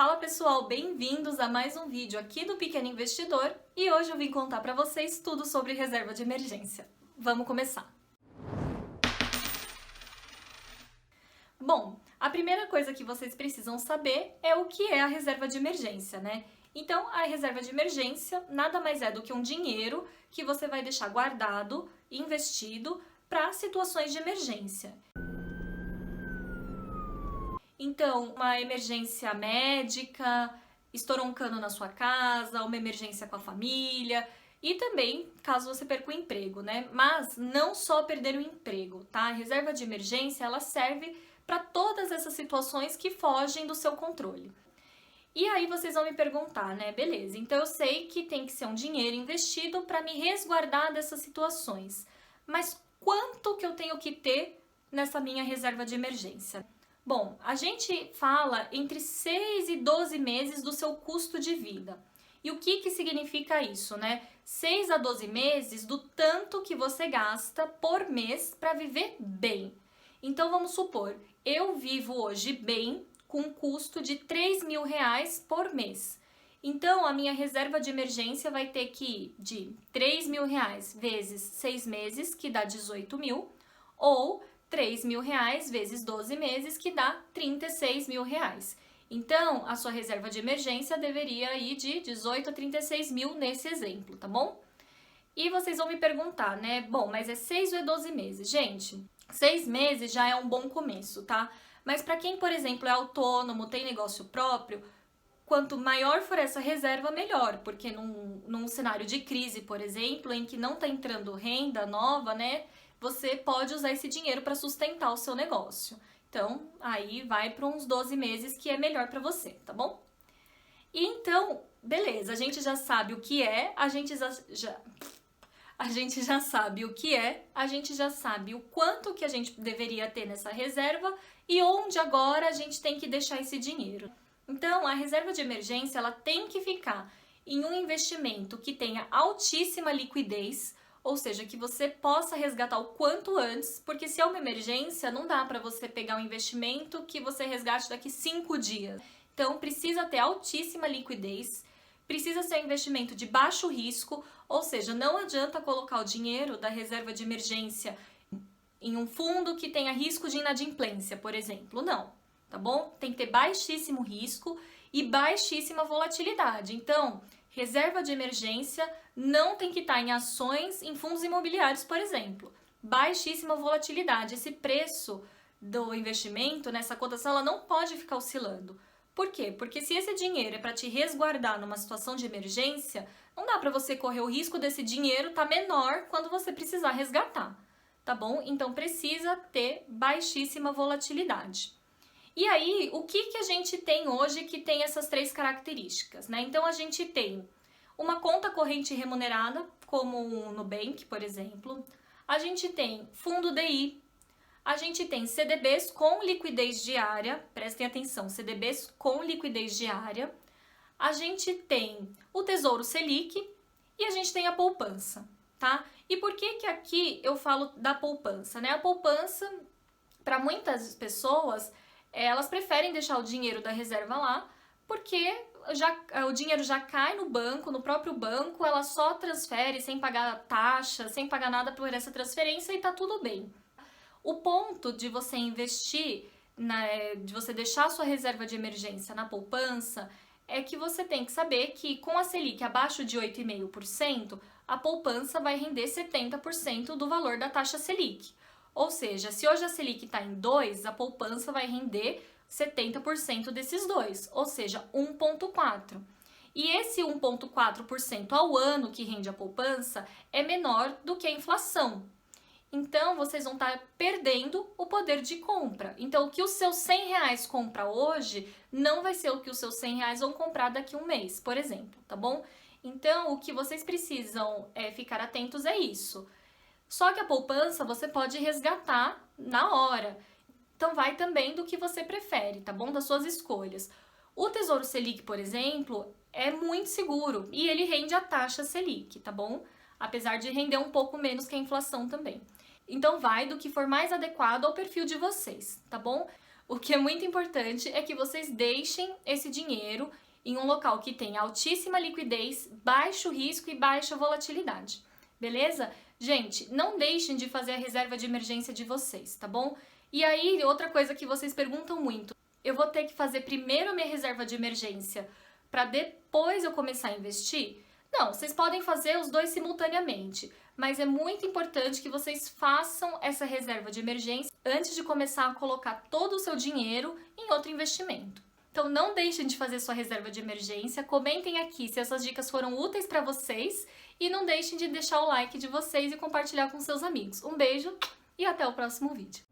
Fala pessoal, bem-vindos a mais um vídeo aqui do Pequeno Investidor e hoje eu vim contar para vocês tudo sobre reserva de emergência. Vamos começar! Bom, a primeira coisa que vocês precisam saber é o que é a reserva de emergência, né? Então, a reserva de emergência nada mais é do que um dinheiro que você vai deixar guardado, investido para situações de emergência. Então, uma emergência médica, estourou um cano na sua casa, uma emergência com a família e também caso você perca o emprego, né? Mas não só perder o emprego, tá? A reserva de emergência, ela serve para todas essas situações que fogem do seu controle. E aí vocês vão me perguntar, né? Beleza, então eu sei que tem que ser um dinheiro investido para me resguardar dessas situações. Mas quanto que eu tenho que ter nessa minha reserva de emergência? Bom, a gente fala entre 6 e 12 meses do seu custo de vida. E o que significa isso, né? 6 a 12 meses do tanto que você gasta por mês para viver bem. Então vamos supor, eu vivo hoje bem com um custo de R$3.000 por mês. Então a minha reserva de emergência vai ter que ir de R$3.000 vezes 6 meses, que dá 18 mil, ou R$3.000 vezes 12 meses, que dá R$36.000. Então, a sua reserva de emergência deveria ir de 18 a 36 mil nesse exemplo, tá bom? E vocês vão me perguntar, né? Bom, mas é 6 ou é 12 meses? Gente, 6 meses já é um bom começo, tá? Mas para quem, por exemplo, é autônomo, tem negócio próprio, quanto maior for essa reserva, melhor, porque num cenário de crise, por exemplo, em que não tá entrando renda nova, né? Você pode usar esse dinheiro para sustentar o seu negócio. Então, aí vai para uns 12 meses que é melhor para você, tá bom? E então, beleza, a gente já sabe o que é, a gente já sabe o que é, a gente já sabe o quanto que a gente deveria ter nessa reserva e onde agora a gente tem que deixar esse dinheiro. Então, a reserva de emergência, ela tem que ficar em um investimento que tenha altíssima liquidez, ou seja, que você possa resgatar o quanto antes, porque se é uma emergência, não dá para você pegar um investimento que você resgate daqui 5 dias. Então, precisa ter altíssima liquidez, precisa ser um investimento de baixo risco, ou seja, não adianta colocar o dinheiro da reserva de emergência em um fundo que tenha risco de inadimplência, por exemplo. Não, tá bom? Tem que ter baixíssimo risco e baixíssima volatilidade. Então, reserva de emergência não tem que estar em ações, em fundos imobiliários, por exemplo. Baixíssima volatilidade. Esse preço do investimento, nessa cotação, ela não pode ficar oscilando. Por quê? Porque se esse dinheiro é para te resguardar numa situação de emergência, não dá para você correr o risco desse dinheiro estar menor quando você precisar resgatar, tá bom? Então precisa ter baixíssima volatilidade. E aí, o que a gente tem hoje que tem essas 3 características, né? Então, a gente tem uma conta corrente remunerada, como o Nubank, por exemplo. A gente tem fundo DI. A gente tem CDBs com liquidez diária. Prestem atenção, CDBs com liquidez diária. A gente tem o Tesouro Selic e a gente tem a poupança, tá? E por que aqui eu falo da poupança, né? A poupança, para muitas pessoas, elas preferem deixar o dinheiro da reserva lá, porque o dinheiro já cai no banco, no próprio banco, ela só transfere sem pagar taxa, sem pagar nada por essa transferência e tá tudo bem. O ponto de você investir, de você deixar a sua reserva de emergência na poupança, é que você tem que saber que com a Selic abaixo de 8,5%, a poupança vai render 70% do valor da taxa Selic. Ou seja, se hoje a Selic está em 2, a poupança vai render 70% desses 2, ou seja, 1,4. E esse 1,4% ao ano que rende a poupança é menor do que a inflação. Então, vocês vão estar perdendo o poder de compra. Então, o que os seus R$100 compra hoje não vai ser o que os seus R$100 vão comprar daqui a um mês, por exemplo, tá bom? Então, o que vocês precisam ficar atentos é isso. Só que a poupança você pode resgatar na hora. Então vai também do que você prefere, tá bom? Das suas escolhas. O Tesouro Selic, por exemplo, é muito seguro e ele rende a taxa Selic, tá bom? Apesar de render um pouco menos que a inflação também. Então vai do que for mais adequado ao perfil de vocês, tá bom? O que é muito importante é que vocês deixem esse dinheiro em um local que tem altíssima liquidez, baixo risco e baixa volatilidade, beleza? Gente, não deixem de fazer a reserva de emergência de vocês, tá bom? E aí, outra coisa que vocês perguntam muito, eu vou ter que fazer primeiro a minha reserva de emergência para depois eu começar a investir? Não, vocês podem fazer os dois simultaneamente, mas é muito importante que vocês façam essa reserva de emergência antes de começar a colocar todo o seu dinheiro em outro investimento. Então não deixem de fazer sua reserva de emergência, comentem aqui se essas dicas foram úteis para vocês e não deixem de deixar o like de vocês e compartilhar com seus amigos. Um beijo e até o próximo vídeo.